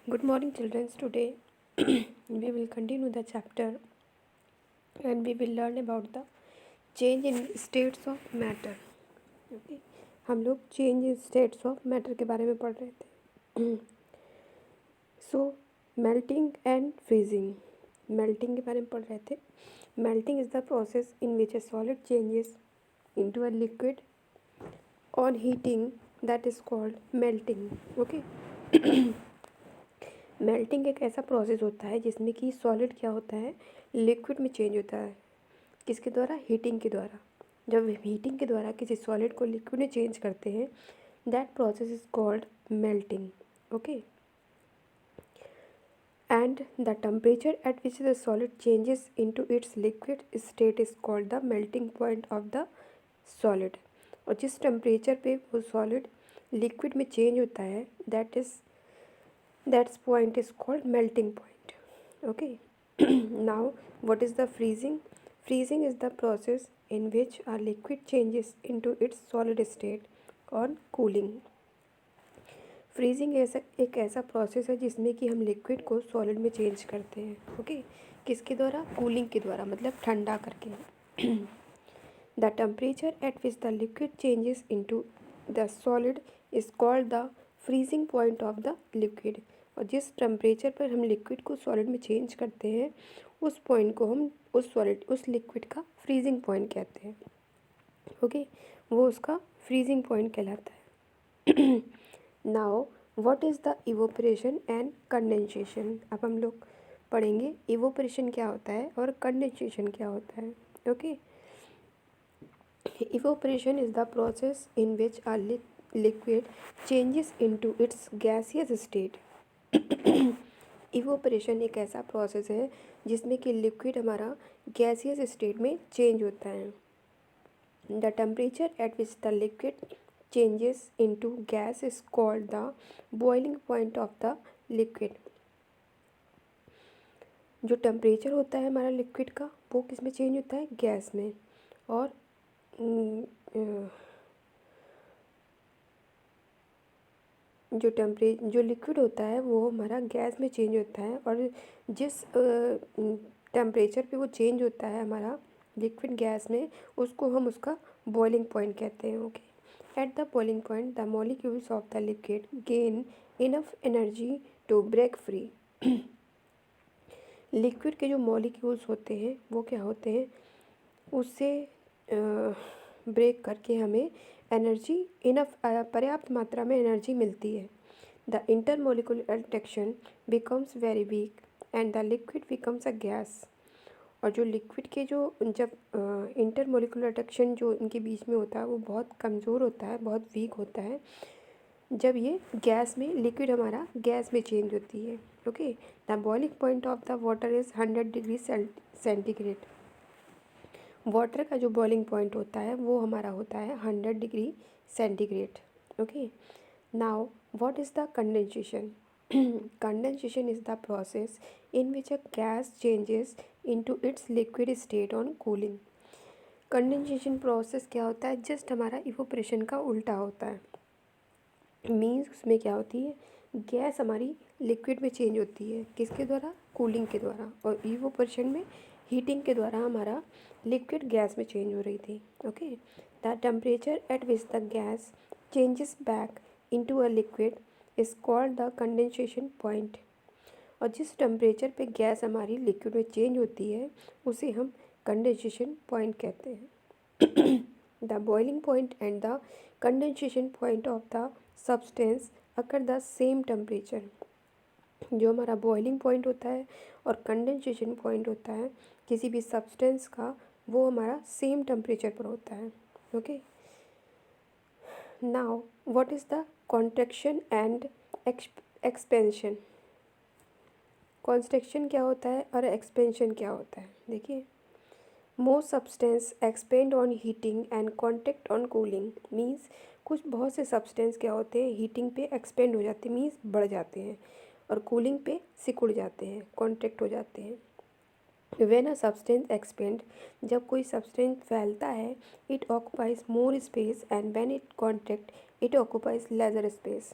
Good morning, children. Today we will continue the chapter and we will learn about the change in states of matter. Okay, हम लोग change in states of matter के बारे में पढ़ रहे थे. So melting and freezing. Melting के बारे में पढ़ रहे थे. Melting is the process in which a solid changes into a liquid on heating. That is called melting. Okay. Melting एक ऐसा प्रोसेस होता है जिसमें कि सॉलिड क्या होता है, लिक्विड में चेंज होता है. किसके द्वारा? हीटिंग के द्वारा. जब हीटिंग के द्वारा किसी सॉलिड को लिक्विड में चेंज करते हैं, that process is called melting. Okay. And the temperature at which the solid changes into its liquid state is called the melting point of the solid. और जिस टेम्परेचर पे वो सॉलिड लिक्विड में change होता है, that point is called melting point. Okay. Now what is the freezing? Freezing is the process in which a liquid changes into its solid state on cooling. Freezing एक ऐसा process है जिसमें कि हम liquid को solid में change करते हैं. ओके. किसके द्वारा? कूलिंग के द्वारा, मतलब ठंडा करके. The temperature at which the liquid changes into the solid is called the freezing point of the liquid. और जिस टेम्परेचर पर हम लिक्विड को सॉलिड में चेंज करते हैं, उस पॉइंट को हम उस लिक्विड का फ्रीजिंग पॉइंट कहते हैं. ओके. वो उसका फ्रीजिंग पॉइंट कहलाता है. Now what is the evaporation and condensation. अब हम लोग पढ़ेंगे इवोपरेशन क्या होता है और कंडेंसेशन क्या होता है. Okay. Evaporation is the process in which a liquid changes into its gaseous state. Evaporation एक ऐसा प्रोसेस है जिसमें कि लिक्विड हमारा गैसियस स्टेट में चेंज होता है. The temperature at which the liquid changes into gas is called the boiling point of the liquid. जो टेम्परेचर होता है हमारा लिक्विड का, वो किस में चेंज होता है? गैस में. और जो लिक्विड होता है वो हमारा गैस में चेंज होता है. और जिस टेम्परेचर पे वो चेंज होता है हमारा लिक्विड गैस में, उसको हम उसका बॉइलिंग पॉइंट कहते हैं. Okay. At the boiling point the molecules of the liquid gain enough energy to break free. Liquid के जो मॉलिक्यूल्स होते हैं वो क्या होते हैं, उससे ब्रेक करके हमें एनर्जी इनफ पर्याप्त मात्रा में एनर्जी मिलती है. The intermolecular attraction becomes very weak and the liquid becomes a gas. और जो लिक्विड के जो जब इंटरमोलिकुलर अट्रैक्शन जो इनके बीच में होता है वो बहुत कमज़ोर होता है, बहुत वीक होता है जब ये गैस में, लिक्विड हमारा गैस में चेंज होती है. Okay. The boiling point of the water is 100 degree centigrade. Water का जो बॉइलिंग पॉइंट होता है वो हमारा होता है 100 degree centigrade. Okay. Now what is the condensation. Condensation is the process in which a gas changes into its liquid state on cooling. Condensation process क्या होता है? जस्ट हमारा इवोपरेशन का उल्टा होता है. मीन्स उसमें क्या होती है, गैस हमारी लिक्विड में चेंज होती है. किसके द्वारा? कूलिंग के द्वारा. और इवोपरेशन में हीटिंग के द्वारा हमारा लिक्विड गैस में चेंज हो रही थी. Okay. The temperature at which the gas changes back into a liquid is called the condensation point. और जिस टेम्परेचर पे गैस हमारी लिक्विड में चेंज होती है उसे हम कंडेंसेशन पॉइंट कहते हैं. The boiling point and the condensation point of the substance occur the same temperature. जो हमारा बॉइलिंग पॉइंट होता है और कंडेंसेशन पॉइंट होता है किसी भी सब्सटेंस का, वो हमारा सेम टेम्परेचर पर होता है. Okay. Now what is the contraction and expansion. Contraction क्या होता है और एक्सपेंशन क्या होता है? देखिए, most substance expand on heating and contact on cooling. Means कुछ बहुत से सब्सटेंस क्या होते हैं, हीटिंग पे एक्सपेंड हो जाते हैं, मीन्स बढ़ जाते हैं, और कूलिंग पे सिकुड़ जाते हैं, कॉन्ट्रैक्ट हो जाते हैं. व्हेन अ सब्सटेंस एक्सपेंड, जब कोई सब्सटेंस फैलता है, it occupies more space and when it contract it occupies lesser space.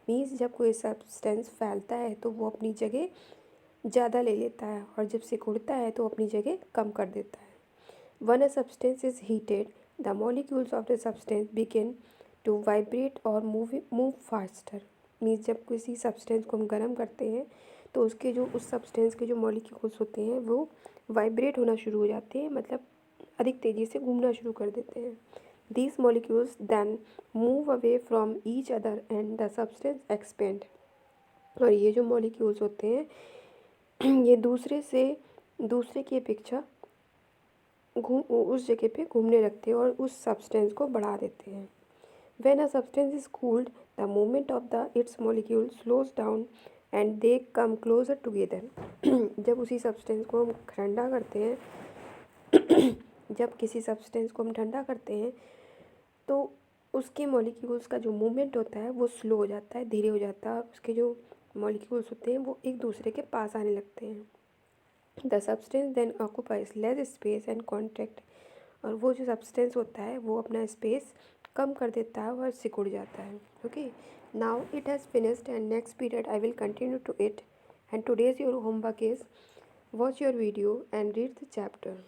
Means जब कोई सब्सटेंस फैलता है तो वो अपनी जगह ज़्यादा ले लेता है और जब सिकुड़ता है तो अपनी जगह कम कर देता है। When a substance is heated the molecules of the substance begin to vibrate और मूव फास्टर। मीन्स जब किसी सब्सटेंस को हम गर्म करते हैं तो उसके जो उस सब्सटेंस के जो मॉलिक्यूल्स होते हैं वो वाइब्रेट होना शुरू हो जाते हैं, मतलब अधिक तेज़ी से घूमना शुरू कर देते हैं। These molecules then move away from each other and the substance expand. और ये जो मॉलिक्यूल्स होते हैं ये दूसरे की अपेक्षा उस जगह पे घूमने लगते हैं और उस सब्सटेंस को बढ़ा देते हैं। When a substance is cooled, the movement of its molecules slows down and they come closer together. जब उसी सब्सटेंस को हम ठंडा करते हैं जब किसी सब्सटेंस को हम ठंडा करते हैं तो उसके मॉलिक्यूल्स का जो मूवमेंट होता है वो स्लो हो जाता है, धीरे हो जाता है और उसके जो मॉलिक्यूल्स होते हैं वो एक दूसरे के पास आने लगते हैं। The substance then occupies less space and contact. और वो जो सब्सटेंस होता है वो अपना स्पेस कम कर देता है और सिकुड़ जाता है। Okay, now it has finished and next period I will continue to it and today's your homework is watch your video and read the chapter.